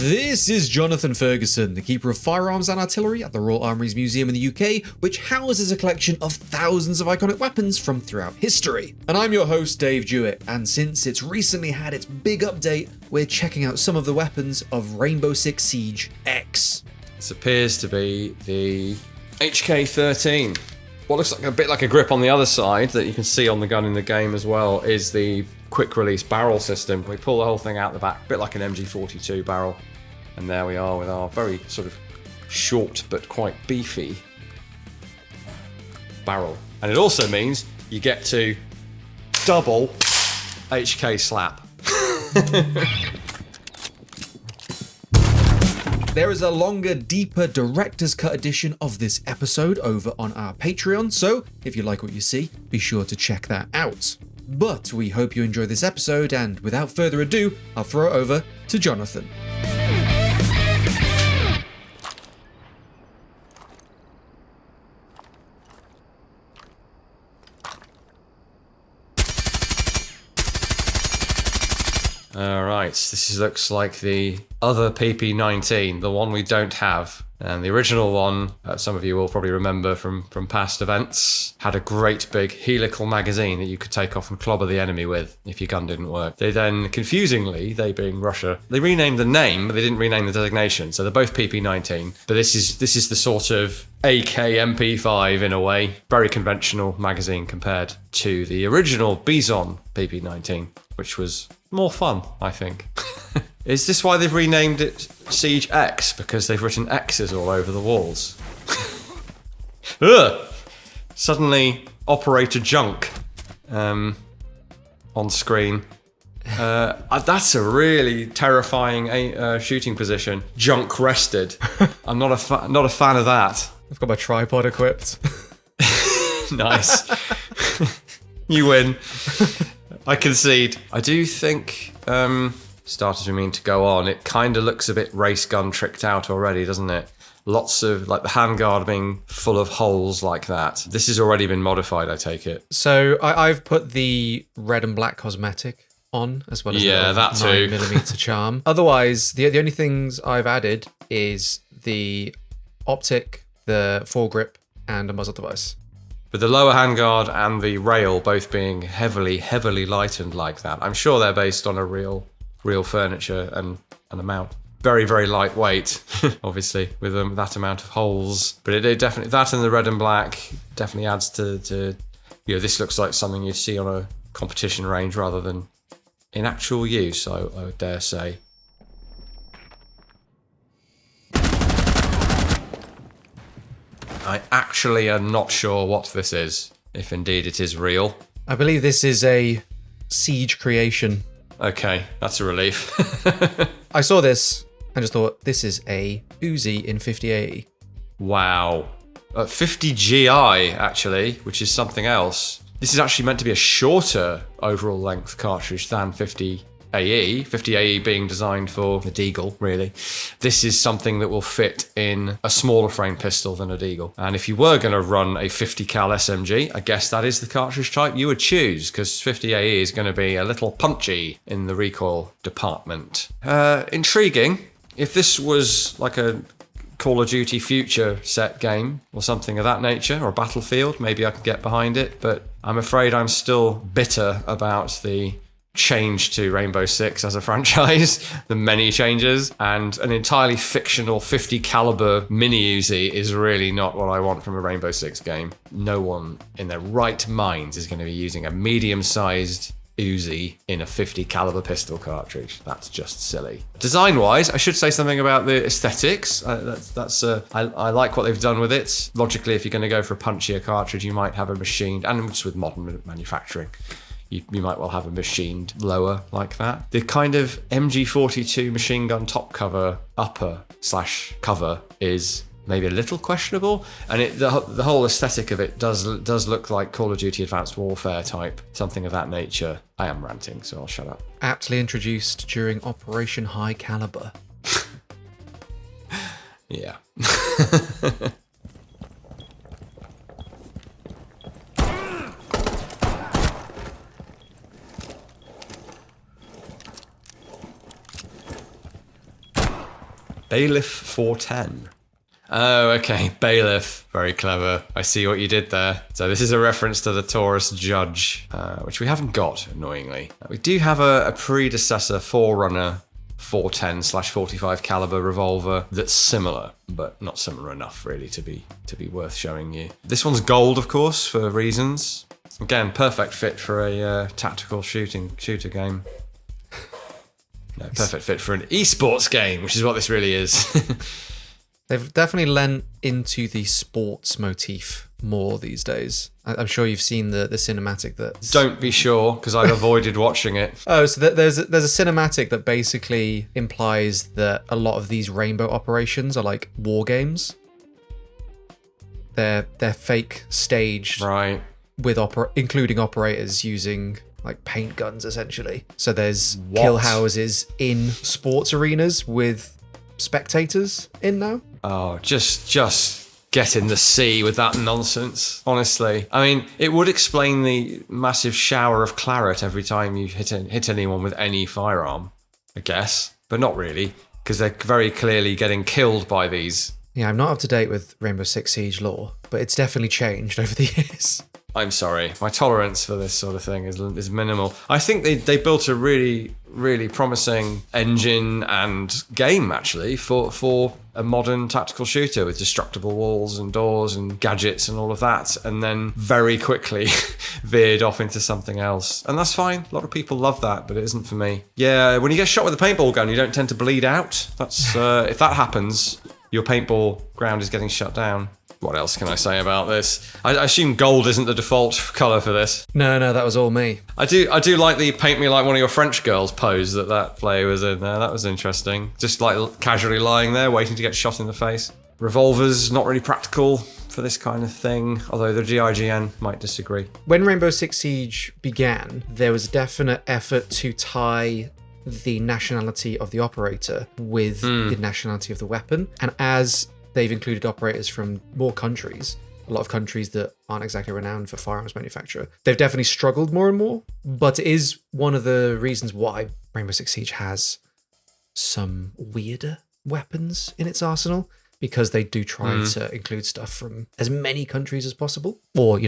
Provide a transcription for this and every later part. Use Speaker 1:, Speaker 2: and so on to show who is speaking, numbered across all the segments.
Speaker 1: This is Jonathan Ferguson, the Keeper of Firearms and Artillery at the Royal Armouries Museum in the UK, which houses a collection of thousands of iconic weapons from throughout history. And I'm your host, Dave Jewett, and since it's recently had its big update, we're checking out some of the weapons of Rainbow Six Siege X.
Speaker 2: This appears to be the HK-13. What looks like a bit like a grip on the other side that you can see on the gun in the game as well is the quick release barrel system. We pull the whole thing out the back, a bit like an MG42 barrel. And there we are with our very sort of short but quite beefy barrel. And it also means you get to double HK slap.
Speaker 1: There is a longer, deeper director's cut edition of this episode over on our Patreon, so if you like what you see, be sure to check that out. But we hope you enjoy this episode, and without further ado, I'll throw it over to Jonathan.
Speaker 2: Alright, this looks like the other PP-19, the one we don't have. And the original one, some of you will probably remember from past events, had a great big helical magazine that you could take off and clobber the enemy with if your gun didn't work. They then, confusingly, they being Russia, they renamed the name, but they didn't rename the designation. So they're both PP-19, but this is the sort of AK MP5 in a way. Very conventional magazine compared to the original Bison PP-19, which was more fun, I think. Is this why they've renamed it Siege X? Because they've written X's all over the walls. Ugh! Suddenly, Operator Junk on screen. That's a really terrifying shooting position. Junk rested. I'm not a fan of that.
Speaker 1: I've got my tripod equipped.
Speaker 2: Nice. You win. I concede. I do think, started to mean to go on, it kind of looks a bit race gun tricked out already, doesn't it? Lots of, like the handguard being full of holes like that. This has already been modified, I take it.
Speaker 1: So I've put the red and black cosmetic on, as well as the
Speaker 2: that too.
Speaker 1: 9mm charm. Otherwise, the only things I've added is the optic, the foregrip, and a muzzle device.
Speaker 2: With the lower handguard and the rail both being heavily lightened like that. I'm sure they're based on a real furniture and a mount. Very, very lightweight, obviously, with that amount of holes. But it definitely, that and the red and black definitely adds to this looks like something you'd see on a competition range rather than in actual use, I would dare say. I actually am not sure what this is, if indeed it is real.
Speaker 1: I believe this is a Siege creation.
Speaker 2: Okay, that's a relief.
Speaker 1: I saw this and just thought, this is a Uzi in 5080. Wow.
Speaker 2: 50 GI, actually, which is something else. This is actually meant to be a shorter overall length cartridge than 50 AE, 50 AE being designed for a Deagle, really. This is something that will fit in a smaller frame pistol than a Deagle. And if you were going to run a 50 cal SMG, I guess that is the cartridge type you would choose, because 50 AE is going to be a little punchy in the recoil department. Intriguing. If this was like a Call of Duty Future set game or something of that nature, or Battlefield, maybe I could get behind it, but I'm afraid I'm still bitter about the change to Rainbow Six as a franchise, the many changes, and an entirely fictional 50 caliber mini Uzi is really not what I want from a Rainbow Six game. No one in their right minds is going to be using a medium-sized Uzi in a 50 caliber pistol cartridge. That's just silly. Design-wise, I should say something about the aesthetics. I like what they've done with it. Logically, if you're going to go for a punchier cartridge, you might have a machined, and just with modern manufacturing, you might well have a machined lower like that. The kind of MG42 machine gun top cover upper/cover is maybe a little questionable, and the whole aesthetic of it does look like Call of Duty Advanced Warfare type, something of that nature. I am ranting, so I'll shut up.
Speaker 1: Aptly introduced during Operation High Caliber.
Speaker 2: Yeah. Bailiff 410. Oh, okay. Bailiff. Very clever. I see what you did there. So this is a reference to the Taurus Judge, which we haven't got, annoyingly. We do have a predecessor Forerunner 410/45 caliber revolver that's similar, but not similar enough really to be worth showing you. This one's gold, of course, for reasons. Again, perfect fit for a tactical shooter game. No, perfect fit for an esports game, which is what this really is.
Speaker 1: They've definitely lent into the sports motif more these days. I'm sure you've seen the cinematic that...
Speaker 2: Don't be sure, because I've avoided watching it.
Speaker 1: Oh, so there's a cinematic that basically implies that a lot of these rainbow operations are like war games. They're fake staged,
Speaker 2: right?
Speaker 1: With including operators using like paint guns, essentially. So there's
Speaker 2: What?
Speaker 1: kill houses in sports arenas with spectators in now.
Speaker 2: Oh, just get in the sea with that nonsense, honestly. I mean, it would explain the massive shower of claret every time you hit anyone with any firearm, I guess. But not really, because they're very clearly getting killed by these.
Speaker 1: Yeah, I'm not up to date with Rainbow Six Siege lore, but it's definitely changed over the years.
Speaker 2: I'm sorry. My tolerance for this sort of thing is minimal. I think they built a really, really promising engine and game, actually, for a modern tactical shooter with destructible walls and doors and gadgets and all of that, and then very quickly veered off into something else. And that's fine. A lot of people love that, but it isn't for me. Yeah, when you get shot with a paintball gun, you don't tend to bleed out. That's if that happens, your paintball ground is getting shut down. What else can I say about this? I assume gold isn't the default colour for this.
Speaker 1: No, that was all me.
Speaker 2: I do like the paint me like one of your French girls pose that player was in there. That was interesting. Just like casually lying there waiting to get shot in the face. Revolvers, not really practical for this kind of thing, although the GIGN might disagree.
Speaker 1: When Rainbow Six Siege began, there was a definite effort to tie the nationality of the operator with the nationality of the weapon. And as they've included operators from more countries, a lot of countries that aren't exactly renowned for firearms manufacture, they've definitely struggled more and more. But it is one of the reasons why Rainbow Six Siege has some weirder weapons in its arsenal, because they do try to include stuff from as many countries as possible, or,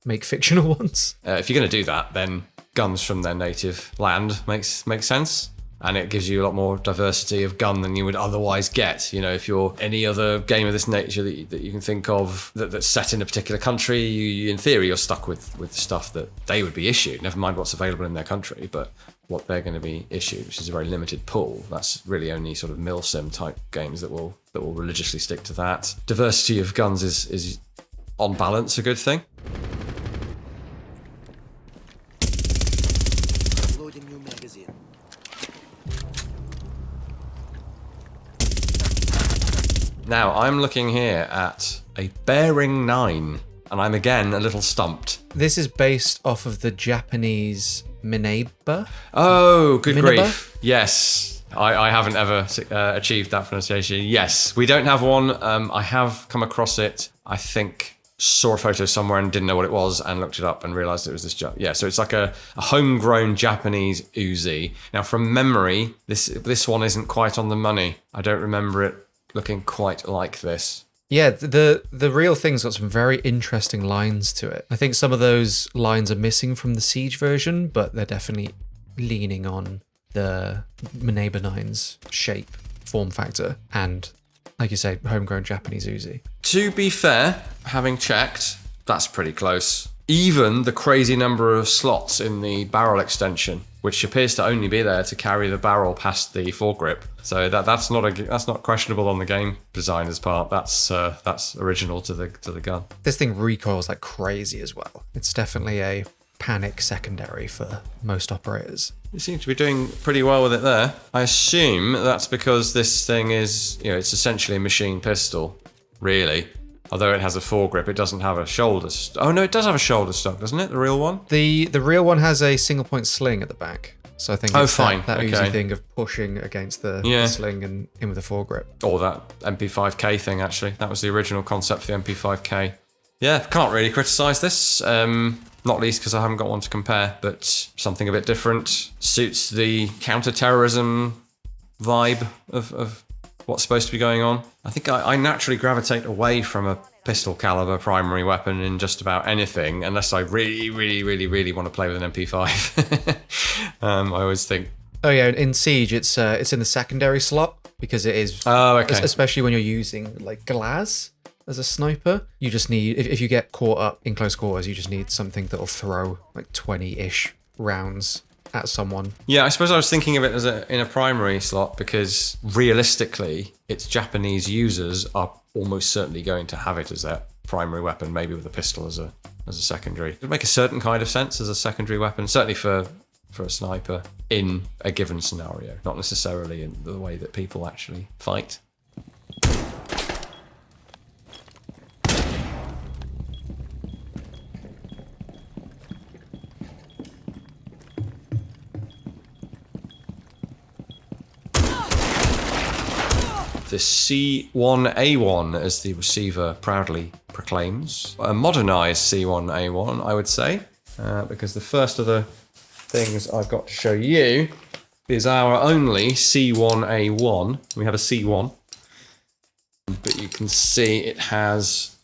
Speaker 1: make fictional ones.
Speaker 2: If you're going to do that, then guns from their native land makes sense. And it gives you a lot more diversity of gun than you would otherwise get. If you're any other game of this nature that you can think of that's set in a particular country, you in theory, you're stuck with stuff that they would be issued. Never mind what's available in their country, but what they're going to be issued, which is a very limited pool. That's really only sort of milsim type games that will religiously stick to that. Diversity of guns is on balance a good thing.
Speaker 3: Loading new magazine.
Speaker 2: Now, I'm looking here at a Bearing 9, and I'm again a little stumped.
Speaker 1: This is based off of the Japanese Mineba.
Speaker 2: Oh, good
Speaker 1: Mineba?
Speaker 2: grief. Yes. I haven't ever achieved that pronunciation. Yes, we don't have one. I have come across it, I think, saw a photo somewhere and didn't know what it was and looked it up and realised it was this. Yeah, so it's like a homegrown Japanese Uzi. Now, from memory, this one isn't quite on the money. I don't remember it looking quite like this.
Speaker 1: Yeah, the real thing's got some very interesting lines to it. I think some of those lines are missing from the Siege version, but they're definitely leaning on the Mineba 9's shape, form factor, and, like you say, homegrown Japanese Uzi.
Speaker 2: To be fair, having checked, that's pretty close. Even the crazy number of slots in the barrel extension, which appears to only be there to carry the barrel past the foregrip. So that's not questionable on the game designer's part. That's original to the gun.
Speaker 1: This thing recoils like crazy as well. It's definitely a panic secondary for most operators.
Speaker 2: You seem to be doing pretty well with it there. I assume that's because this thing is, it's essentially a machine pistol, really. Although it has a foregrip, it doesn't have a shoulder. Oh no, it does have a shoulder stock, doesn't it? The real one.
Speaker 1: The real one has a single point sling at the back. So I think it's
Speaker 2: fine.
Speaker 1: that
Speaker 2: Okay.
Speaker 1: Uzi thing of pushing against the sling and in with a foregrip.
Speaker 2: Or that MP5K thing, actually. That was the original concept for the MP5K. Yeah, can't really criticise this. Not least because I haven't got one to compare, but something a bit different. Suits the counter-terrorism vibe of what's supposed to be going on. I think I naturally gravitate away from a pistol caliber primary weapon in just about anything, unless I really want to play with an MP5. I always think.
Speaker 1: Oh yeah, in Siege, it's in the secondary slot because it is.
Speaker 2: Oh, okay.
Speaker 1: Especially when you're using like glass as a sniper, you just need if you get caught up in close quarters, you just need something that'll throw like 20-ish rounds at someone.
Speaker 2: Yeah, I suppose I was thinking of it as in a primary slot because realistically, its Japanese users are almost certainly going to have it as their primary weapon, maybe with a pistol as a secondary. It would make a certain kind of sense as a secondary weapon, certainly for a sniper in a given scenario, not necessarily in the way that people actually fight. The C1A1, as the receiver proudly proclaims. A modernised C1A1, I would say, because the first of the things I've got to show you is our only C1A1. We have a C1, but you can see ours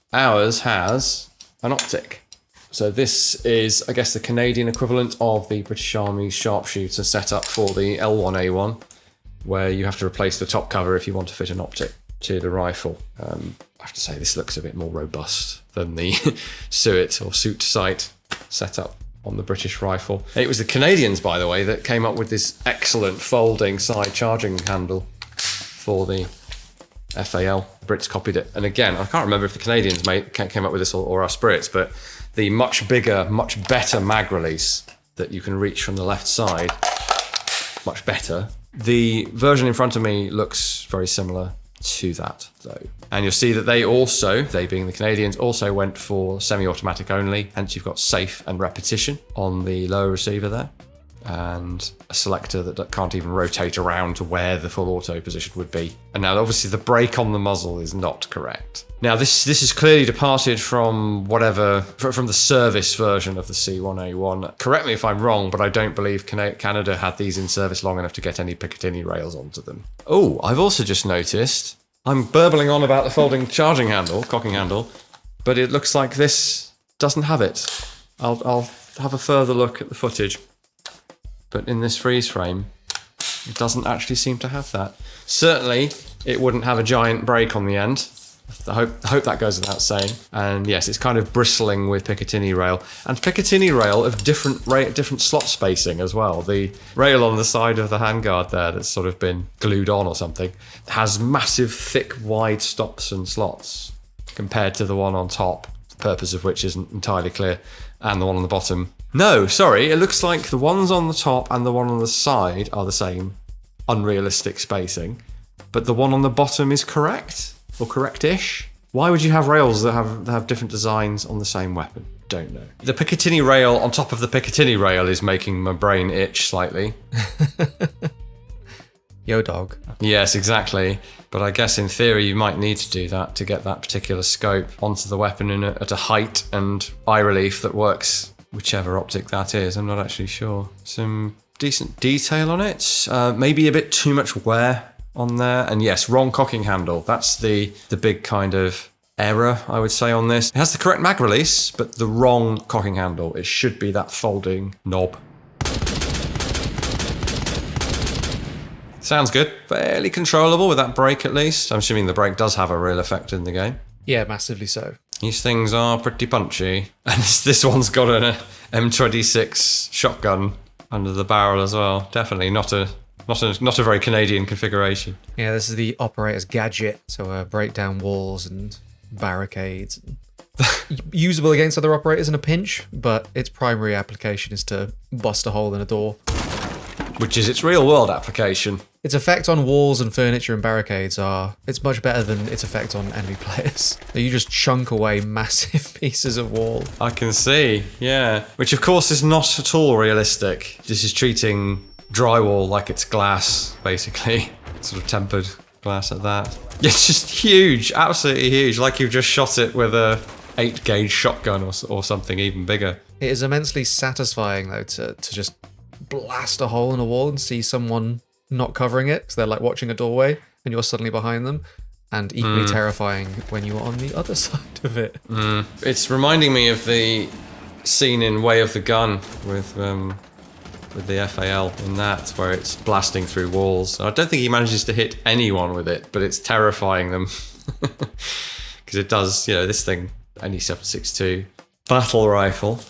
Speaker 2: has an optic. So this is, I guess, the Canadian equivalent of the British Army's sharpshooter setup for the L1A1. Where you have to replace the top cover if you want to fit an optic to the rifle. I have to say this looks a bit more robust than the suit or suit sight setup on the British rifle. It was the Canadians, by the way, that came up with this excellent folding side charging handle for the FAL. The Brits copied it. And again, I can't remember if the Canadians came up with this or us Brits, but the much bigger, much better mag release that you can reach from the left side, much better. The version in front of me looks very similar to that, though. And you'll see that they being the Canadians, also went for semi-automatic only, hence you've got safe and repetition on the lower receiver there, and a selector that can't even rotate around to where the full auto position would be. And now, obviously, the brake on the muzzle is not correct. Now, this is clearly departed from from the service version of the C1A1. Correct me if I'm wrong, but I don't believe Canada had these in service long enough to get any Picatinny rails onto them. Oh, I've also just noticed, I'm burbling on about the folding cocking handle, but it looks like this doesn't have it. I'll have a further look at the footage, but in this freeze frame, it doesn't actually seem to have that. Certainly, it wouldn't have a giant brake on the end. I hope that goes without saying. And yes, it's kind of bristling with Picatinny rail. And Picatinny rail of different slot spacing as well. The rail on the side of the handguard there that's sort of been glued on or something has massive, thick, wide stops and slots compared to the one on top, the purpose of which isn't entirely clear, and the one on the bottom. No, sorry, it looks like the ones on the top and the one on the side are the same unrealistic spacing, but the one on the bottom is correct. Or correct-ish? Why would you have rails that have different designs on the same weapon? Don't know. The Picatinny rail on top of the Picatinny rail is making my brain itch slightly.
Speaker 1: Yo, dog.
Speaker 2: Yes, exactly. But I guess in theory you might need to do that to get that particular scope onto the weapon at a height and eye relief that works, whichever optic that is. I'm not actually sure. Some decent detail on it. Maybe a bit too much wear on there, and yes, wrong cocking handle. That's the big kind of error, I would say, on this. It has the correct mag release, but the wrong cocking handle. It should be that folding knob. Sounds good. Fairly controllable with that brake, at least. I'm assuming the brake does have a real effect in the game.
Speaker 1: Yeah, massively so.
Speaker 2: These things are pretty punchy, and this one's got an M26 shotgun under the barrel as well. Definitely not a very Canadian configuration.
Speaker 1: Yeah, this is the operator's gadget, so break down walls and barricades. Usable against other operators in a pinch, but its primary application is to bust a hole in a door.
Speaker 2: Which is its real-world application.
Speaker 1: Its effect on walls and furniture and barricades it's much better than its effect on enemy players. You just chunk away massive pieces of wall.
Speaker 2: I can see, yeah. Which, of course, is not at all realistic. This is treating drywall like it's glass, basically. Sort of tempered glass at that. It's just huge, absolutely huge. Like you've just shot it with a 8-gauge shotgun or something even bigger.
Speaker 1: It is immensely satisfying, though, to just blast a hole in a wall and see someone not covering it, because they're like watching a doorway and you're suddenly behind them, and equally terrifying when you are on the other side of it.
Speaker 2: It's reminding me of the scene in Way of the Gun with the FAL in that, where it's blasting through walls. I don't think he manages to hit anyone with it, but it's terrifying them. Because it does, this thing, any 7.62 battle rifle,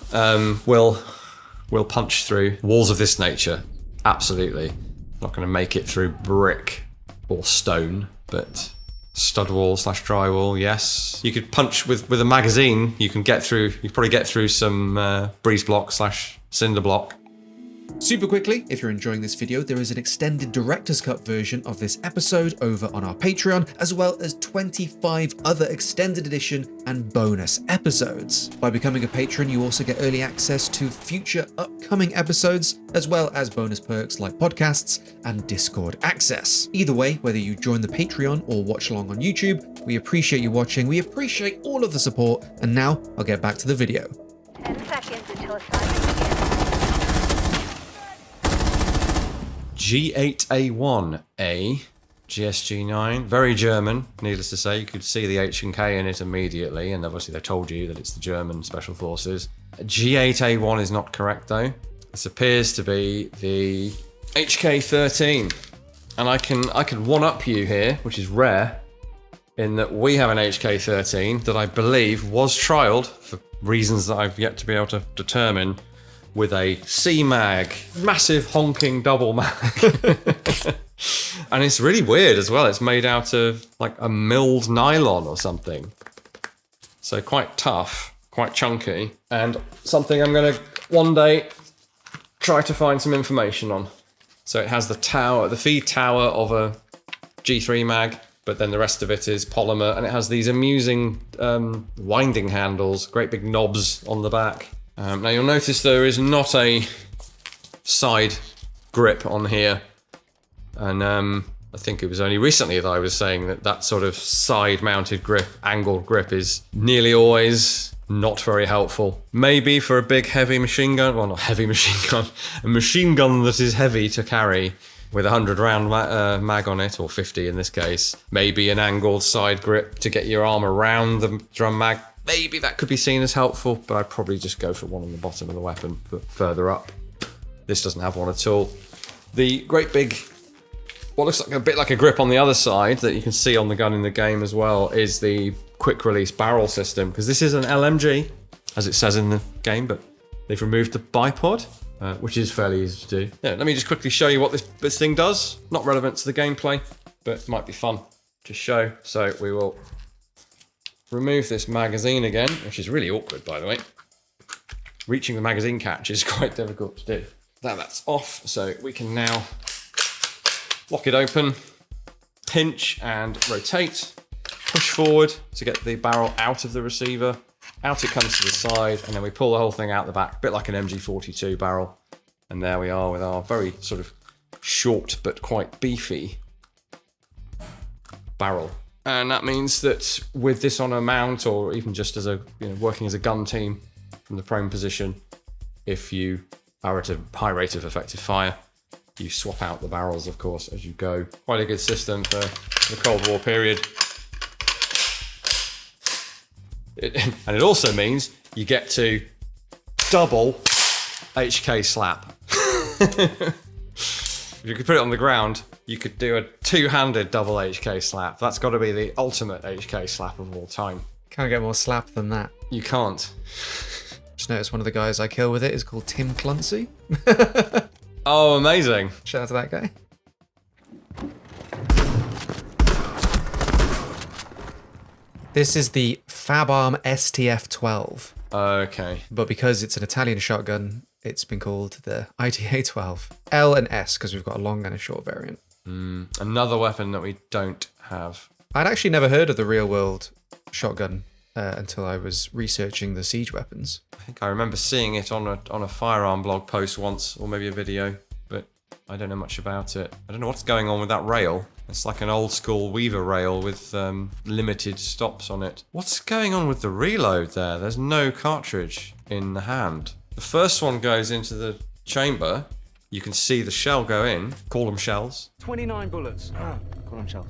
Speaker 2: will punch through walls of this nature. Absolutely. Not going to make it through brick or stone, but stud wall / drywall, yes. You could punch with a magazine. You can get through. You probably get through some breeze block / cinder block.
Speaker 1: Super quickly, if you're enjoying this video, there is an extended director's cut version of this episode over on our Patreon, as well as 25 other extended edition and bonus episodes. By becoming a patron, you also get early access to future upcoming episodes, as well as bonus perks like podcasts and Discord access. Either way, whether you join the Patreon or watch along on YouTube, we appreciate you watching, we appreciate all of the support, and now I'll get back to the video.
Speaker 3: 10 seconds until assignment begins.
Speaker 2: G8A1A, GSG9, very German, needless to say. You could see the H and K in it immediately, and obviously they told you that it's the German Special Forces. G8A1 is not correct though. This appears to be the HK13, and I can one-up you here, which is rare, in that we have an HK13 that I believe was trialled, for reasons that I've yet to be able to determine, with a C-mag, massive honking double mag. And it's really weird as well. It's made out of like a milled nylon or something. So quite tough, quite chunky, and something I'm going to one day try to find some information on. So it has the feed tower of a G3 mag, but then the rest of it is polymer, and it has these amusing winding handles, great big knobs on the back. Now you'll notice there is not a side grip on here, and I think it was only recently that I was saying that sort of side mounted grip, angled grip, is nearly always not very helpful. Maybe for a big heavy machine gun, well, not heavy machine gun, a machine gun that is heavy to carry with a 100 round mag on it, or 50 in this case. Maybe an angled side grip to get your arm around the drum mag. Maybe that could be seen as helpful, but I'd probably just go for one on the bottom of the weapon for further up. This doesn't have one at all. The great big, what looks like a bit like a grip on the other side that you can see on the gun in the game as well, is the quick release barrel system, because this is an LMG, as it says in the game, but they've removed the bipod, which is fairly easy to do. Yeah, let me just quickly show you what this thing does. Not relevant to the gameplay, but it might be fun to show. So we will remove this magazine again, which is really awkward, by the way. Reaching the magazine catch is quite difficult to do. Now that's off, so we can now lock it open, pinch and rotate, push forward to get the barrel out of the receiver. Out it comes to the side, and then we pull the whole thing out the back, a bit like an MG42 barrel. And there we are with our very sort of short but quite beefy barrel. And that means that with this on a mount, or even just as working as a gun team from the prone position, if you are at a high rate of effective fire, you swap out the barrels, of course, as you go. Quite a good system for the Cold War period. And it also means you get to double HK slap. If you could put it on the ground, you could do a two-handed double HK slap. That's got to be the ultimate HK slap of all time.
Speaker 1: Can't get more slap than that.
Speaker 2: You can't.
Speaker 1: Just noticed one of the guys I kill with it is called Tim Clancy.
Speaker 2: Oh, amazing.
Speaker 1: Shout out to that guy. This is the FabArm STF-12.
Speaker 2: Okay.
Speaker 1: But because it's an Italian shotgun, it's been called the ITA-12. L and S, because we've got a long and a short variant.
Speaker 2: Another weapon that we don't have.
Speaker 1: I'd actually never heard of the real-world shotgun until I was researching the siege weapons.
Speaker 2: I think I remember seeing it on a firearm blog post once, or maybe a video, but I don't know much about it. I don't know what's going on with that rail. It's like an old school Weaver rail with limited stops on it. What's going on with the reload there? There's no cartridge in the hand. The first one goes into the chamber, You can see the shell go in. Call them shells.
Speaker 4: 29 bullets. Call them shells.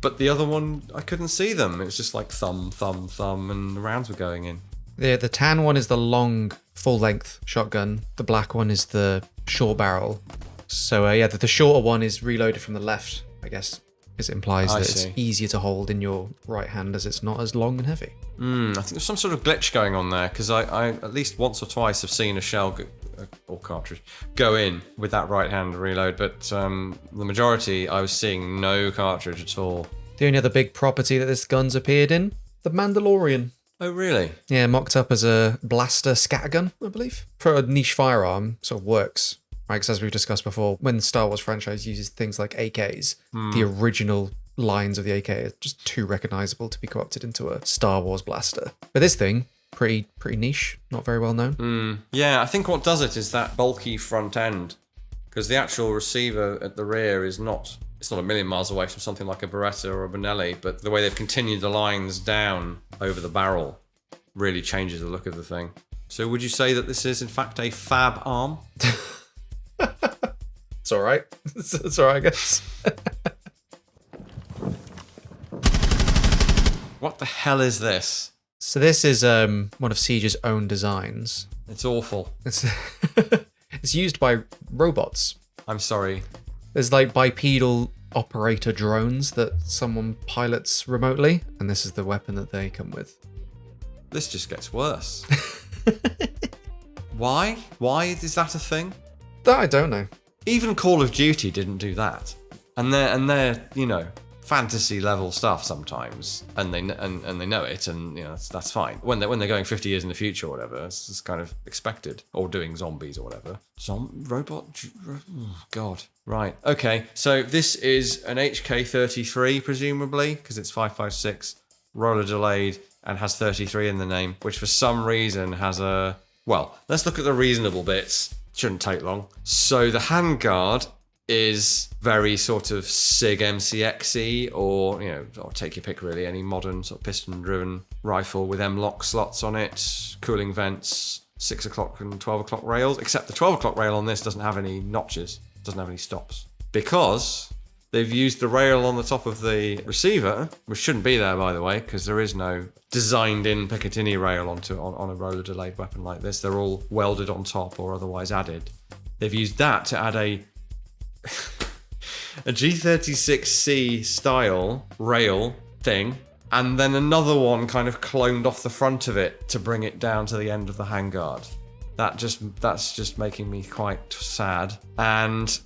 Speaker 2: But the other one, I couldn't see them. It was just like thumb, thumb, thumb, and the rounds were going in.
Speaker 1: The tan one is the long, full-length shotgun. The black one is the short barrel. So, yeah, the shorter one is reloaded from the left, I guess, because it implies that it's easier to hold in your right hand as it's not as long and heavy.
Speaker 2: I think there's some sort of glitch going on there, because I at least once or twice have seen a shell or cartridge go in with that right hand reload, but the majority I was seeing no cartridge at all.
Speaker 1: The only other big property that this gun's appeared in, the Mandalorian.
Speaker 2: Oh, really?
Speaker 1: Yeah, mocked up as a blaster scattergun, I believe. For a niche firearm, sort of works. Right, because as we've discussed before, when the Star Wars franchise uses things like AKs, the original lines of the AK are just too recognizable to be co-opted into a Star Wars blaster. But this thing, pretty niche, not very well known.
Speaker 2: Yeah, I think what does it is that bulky front end, because the actual receiver at the rear is not, it's not a million miles away from something like a Beretta or a Benelli, but the way they've continued the lines down over the barrel really changes the look of the thing. So would you say that this is in fact a fab arm?
Speaker 1: It's all right. It's all right, I guess.
Speaker 2: What the hell is this?
Speaker 1: So this is one of Siege's own designs.
Speaker 2: It's awful.
Speaker 1: It's used by robots.
Speaker 2: I'm sorry.
Speaker 1: There's like bipedal operator drones that someone pilots remotely, and this is the weapon that they come with.
Speaker 2: This just gets worse. Why? Why is that a thing?
Speaker 1: That I don't know.
Speaker 2: Even Call of Duty didn't do that, and they're you know, fantasy level stuff sometimes, and they know it, and you know that's fine. When they're going 50 years in the future or whatever, it's kind of expected, or doing zombies or whatever. Robot. Oh, God. Right. Okay. So this is an HK-33 presumably, because it's 5.56, roller delayed, and has 33 in the name, which for some reason has a. Well, let's look at the reasonable bits. Shouldn't take long. So the handguard is very sort of SIG MCX-y, or, you know, or take your pick really, any modern sort of piston-driven rifle with M-lock slots on it, cooling vents, 6 o'clock and 12 o'clock rails, except the 12 o'clock rail on this doesn't have any notches, doesn't have any stops. Because they've used the rail on the top of the receiver, which shouldn't be there, by the way, because there is no designed-in Picatinny rail on a roller-delayed weapon like this. They're all welded on top or otherwise added. They've used that to add a G36C style rail thing, and then another one kind of cloned off the front of it to bring it down to the end of the handguard. That's just making me quite sad. And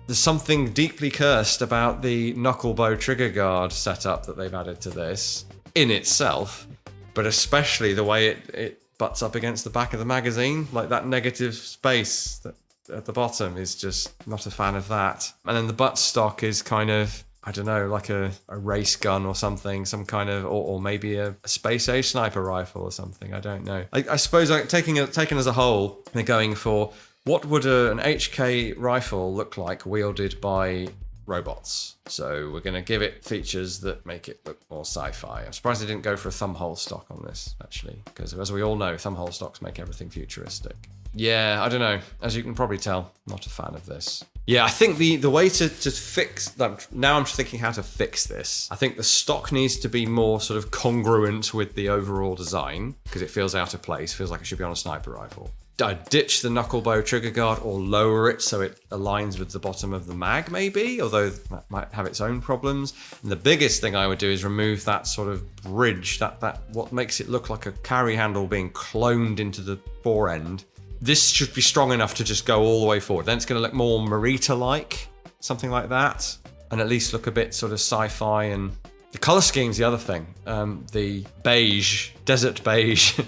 Speaker 2: there's something deeply cursed about the knuckle bow trigger guard setup that they've added to this in itself, but especially the way it butts up against the back of the magazine, like that negative space that at the bottom is just not a fan of that. And then the buttstock is kind of, I don't know, like a race gun or something, some kind of, or maybe a space age sniper rifle or something. I don't know. I suppose taken as a whole, they're going for what would an HK rifle look like wielded by robots. So we're going to give it features that make it look more sci-fi. I'm surprised they didn't go for a thumbhole stock on this, actually, because as we all know, thumbhole stocks make everything futuristic. Yeah, I don't know. As you can probably tell, not a fan of this. Yeah, I think the way to fix that, now I'm thinking how to fix this. I think the stock needs to be more sort of congruent with the overall design, because it feels out of place, feels like it should be on a sniper rifle. I'd ditch the knuckle bow trigger guard or lower it so it aligns with the bottom of the mag, maybe, although that might have its own problems. And the biggest thing I would do is remove that sort of bridge, that what makes it look like a carry handle being cloned into the fore end. This should be strong enough to just go all the way forward. Then it's going to look more Marita-like, something like that, and at least look a bit sort of sci-fi. And the color scheme's the other thing. The beige, desert beige,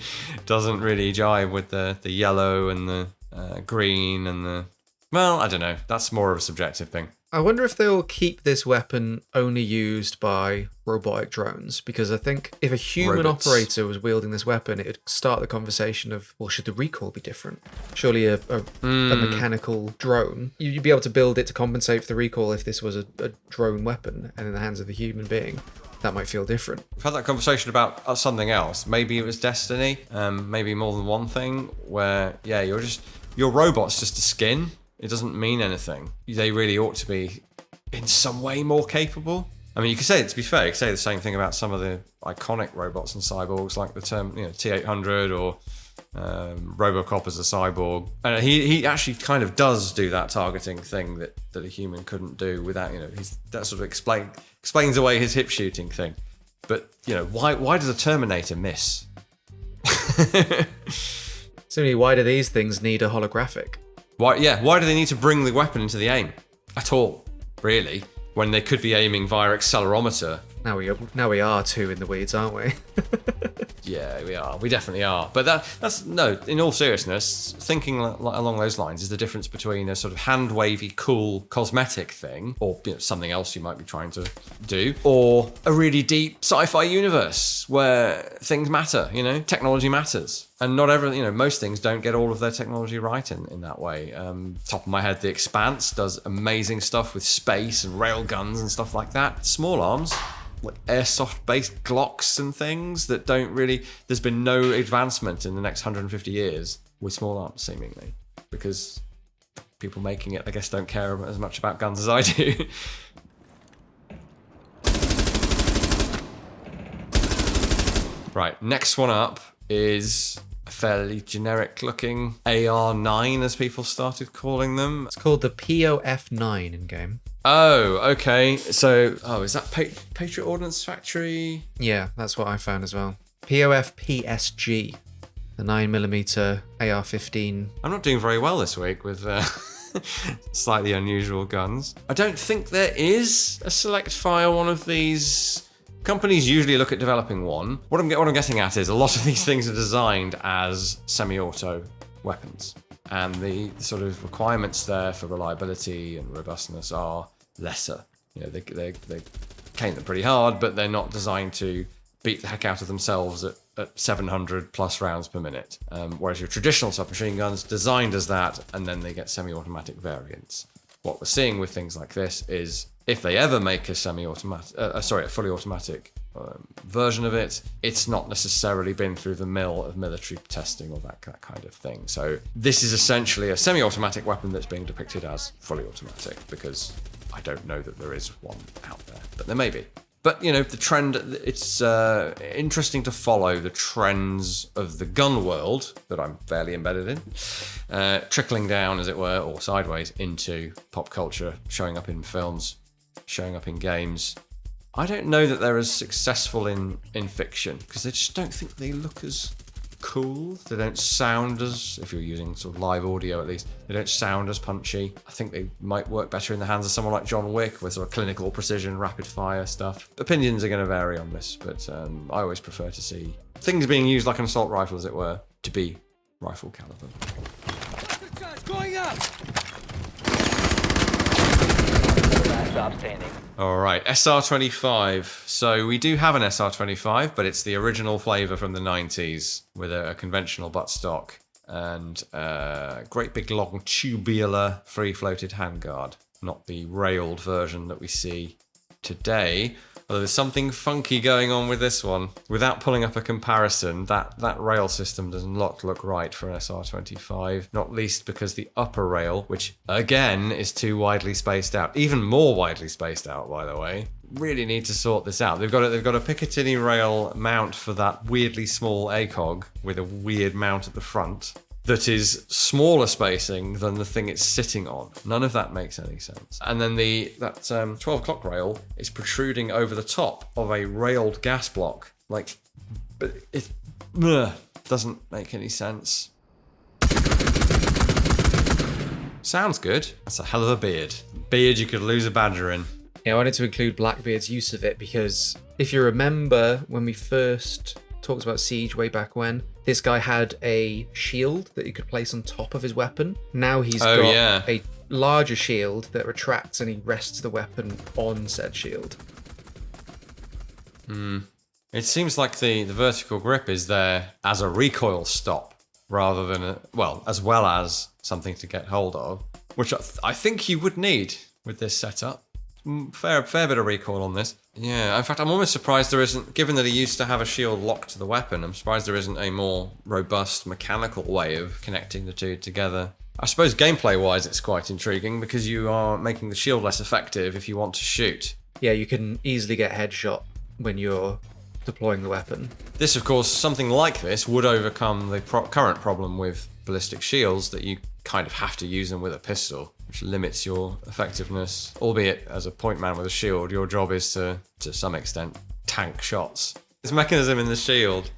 Speaker 2: doesn't really jive with the yellow and the green and the... Well, I don't know. That's more of a subjective thing.
Speaker 1: I wonder if they'll keep this weapon only used by robotic drones, because I think if a human operator was wielding this weapon, it would start the conversation of, well, should the recoil be different? Surely a mechanical drone, you'd be able to build it to compensate for the recoil if this was a drone weapon, and in the hands of a human being, that might feel different.
Speaker 2: We've had that conversation about something else. Maybe it was Destiny, maybe more than one thing, where, yeah, your robot's just a skin. It doesn't mean anything. They really ought to be in some way more capable. I mean, you could say, to be fair, you could say the same thing about some of the iconic robots and cyborgs, like the T-800 or Robocop as a cyborg. And he actually kind of does do that targeting thing that a human couldn't do without, that sort of explains away his hip shooting thing. But, why does a Terminator miss?
Speaker 1: Simply, why do these things need a holographic?
Speaker 2: Why do they need to bring the weapon into the aim at all, really, when they could be aiming via accelerometer?
Speaker 1: Now we are too in the weeds, aren't we?
Speaker 2: Yeah, we are. We definitely are. But that's no. In all seriousness, thinking along those lines is the difference between a sort of hand-wavy, cool cosmetic thing, or something else you might be trying to do, or a really deep sci-fi universe where things matter. Technology matters, and not most things don't get all of their technology right in that way. Top of my head, The Expanse does amazing stuff with space and rail guns and stuff like that. Small arms, like airsoft-based Glocks and things that don't really... There's been no advancement in the next 150 years with small arms, seemingly, because people making it, I guess, don't care as much about guns as I do. Right, next one up is a fairly generic-looking AR-9, as people started calling them.
Speaker 1: It's called the POF-9 in-game.
Speaker 2: Oh, okay. So, is that Patriot Ordnance Factory?
Speaker 1: Yeah, that's what I found as well. POF-PSG, the 9mm AR-15.
Speaker 2: I'm not doing very well this week with slightly unusual guns. I don't think there is a select fire one of these. Companies usually look at developing one. What I'm getting at is a lot of these things are designed as semi-auto weapons. And the sort of requirements there for reliability and robustness are lesser. They cane them pretty hard, but they're not designed to beat the heck out of themselves at 700 plus rounds per minute. Whereas your traditional submachine guns designed as that, and then they get semi-automatic variants. What we're seeing with things like this is if they ever make a fully automatic version of it, it's not necessarily been through the mill of military testing or that kind of thing. So this is essentially a semi-automatic weapon that's being depicted as fully automatic, because I don't know that there is one out there, but there may be. But, the trend, it's interesting to follow the trends of the gun world that I'm fairly embedded in, trickling down, as it were, or sideways into pop culture, showing up in films, showing up in games. I don't know that they're as successful in fiction, because I just don't think they look as cool. They don't sound as, if you're using sort of live audio at least, they don't sound as punchy. I think they might work better in the hands of someone like John Wick with sort of clinical precision, rapid fire stuff. Opinions are going to vary on this, but I always prefer to see things being used like an assault rifle, as it were, to be rifle caliber.
Speaker 4: Going up!
Speaker 3: Stop standing.
Speaker 2: All right, SR-25. So we do have an SR-25, but it's the original flavour from the 90s with a conventional buttstock and a great big long tubular free-floated handguard, not the railed version that we see today. Although there's something funky going on with this one. Without pulling up a comparison, that rail system does not look right for an SR-25, not least because the upper rail, which again is too widely spaced out, even more widely spaced out, by the way, really need to sort this out. They've got a Picatinny rail mount for that weirdly small ACOG with a weird mount at the front that is smaller spacing than the thing it's sitting on. None of that makes any sense. And then that 12 o'clock rail is protruding over the top of a railed gas block. But it doesn't make any sense. Sounds good. That's a hell of a beard. Beard you could lose a badger in.
Speaker 1: Yeah, I wanted to include Blackbeard's use of it because if you remember when we first talked about Siege way back when, this guy had a shield that he could place on top of his weapon. Now he's got a larger shield that retracts and he rests the weapon on said shield.
Speaker 2: It seems like the vertical grip is there as a recoil stop rather than as well as something to get hold of, which I think you would need with this setup. Fair bit of recoil on this. Yeah, in fact, I'm almost surprised there isn't, given that he used to have a shield locked to the weapon, I'm surprised there isn't a more robust mechanical way of connecting the two together. I suppose gameplay-wise it's quite intriguing because you are making the shield less effective if you want to shoot.
Speaker 1: Yeah, you can easily get headshot when you're deploying the weapon.
Speaker 2: This, of course, something like this would overcome the current problem with ballistic shields that you kind of have to use them with a pistol, which limits your effectiveness. Albeit, as a point man with a shield, your job is to some extent, tank shots. This mechanism in the shield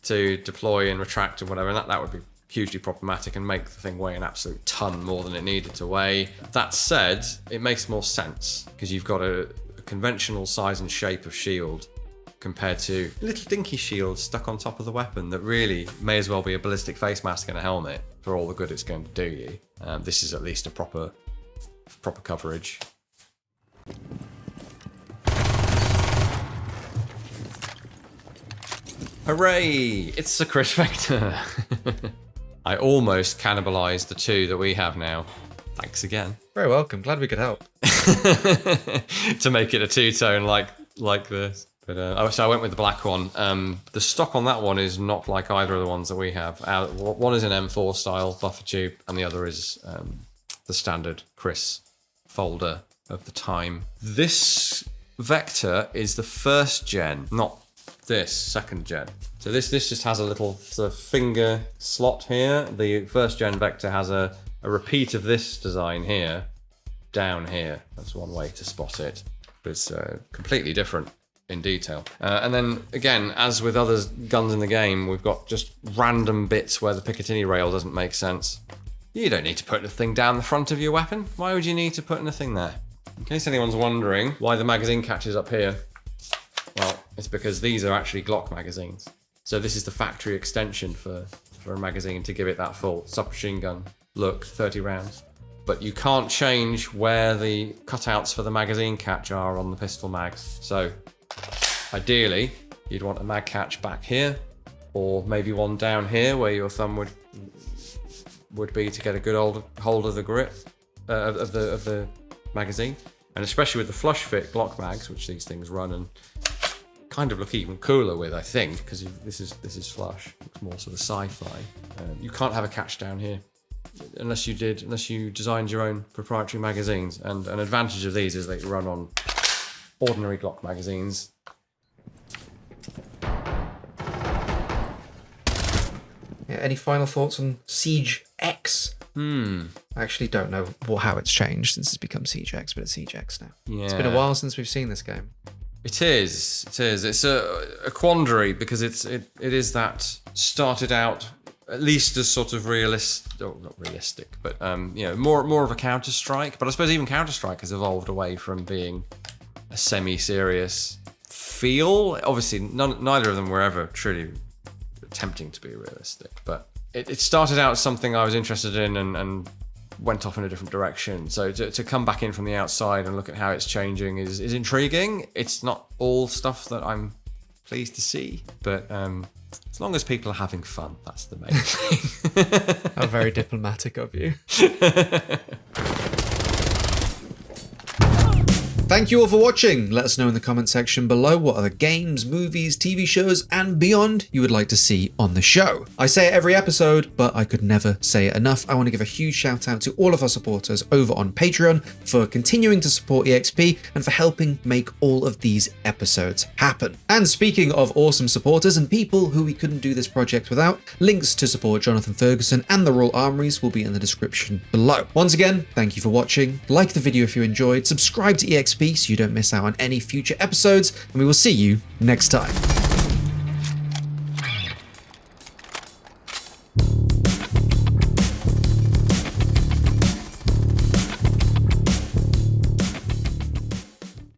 Speaker 2: to deploy and retract and whatever, and that would be hugely problematic and make the thing weigh an absolute ton more than it needed to weigh. That said, it makes more sense because you've got a conventional size and shape of shield compared to a little dinky shield stuck on top of the weapon that really may as well be a ballistic face mask and a helmet for all the good it's going to do you. This is at least a proper coverage. Hooray! It's a Chris Vector. I almost cannibalized the two that we have now. Thanks again.
Speaker 1: Very welcome. Glad we could help.
Speaker 2: To make it a two-tone like this. But so I went with the black one. The stock on that one is not like either of the ones that we have. One is an M4 style buffer tube, and the other is the standard Chris folder of the time. This Vector is the first gen, not this second gen. So this just has a little sort of finger slot here. The first gen Vector has a repeat of this design here, down here. That's one way to spot it, but it's completely different in detail. And then again, as with other guns in the game, we've got just random bits where the Picatinny rail doesn't make sense. You don't need to put a thing down the front of your weapon. Why would you need to put anything there? In case anyone's wondering why the magazine catch is up here, well, it's because these are actually Glock magazines. So this is the factory extension for a magazine to give it that full submachine gun look, 30 rounds. But you can't change where the cutouts for the magazine catch are on the pistol mags. So ideally, you'd want a mag catch back here, or maybe one down here where your thumb would be to get a good old hold of the grip of the magazine. And especially with the flush fit Glock mags, which these things run and kind of look even cooler with, I think, because this is flush. It's more sort of sci-fi. You can't have a catch down here unless you designed your own proprietary magazines. And an advantage of these is they run on ordinary Glock magazines.
Speaker 1: Yeah, any final thoughts on Siege X? I actually don't know how it's changed since it's become Siege X, but it's Siege X now. Yeah. It's been a while since we've seen this game.
Speaker 2: It is. It's a quandary because it is that started out at least as sort of realistic, not realistic, but more of a Counter-Strike. But I suppose even Counter-Strike has evolved away from being a semi-serious feel. Obviously, neither of them were ever truly attempting to be realistic, but it started out as something I was interested in and went off in a different direction. So to come back in from the outside and look at how it's changing is intriguing. It's not all stuff that I'm pleased to see, but as long as people are having fun, that's the main thing.
Speaker 1: How very diplomatic of you. Thank you all for watching. Let us know in the comment section below what other games, movies, TV shows, and beyond you would like to see on the show. I say it every episode, but I could never say it enough. I want to give a huge shout out to all of our supporters over on Patreon for continuing to support EXP and for helping make all of these episodes happen. And speaking of awesome supporters and people who we couldn't do this project without, links to support Jonathan Ferguson and the Royal Armouries will be in the description below. Once again, thank you for watching. Like the video if you enjoyed, subscribe to EXP so you don't miss out on any future episodes, and we will see you next time.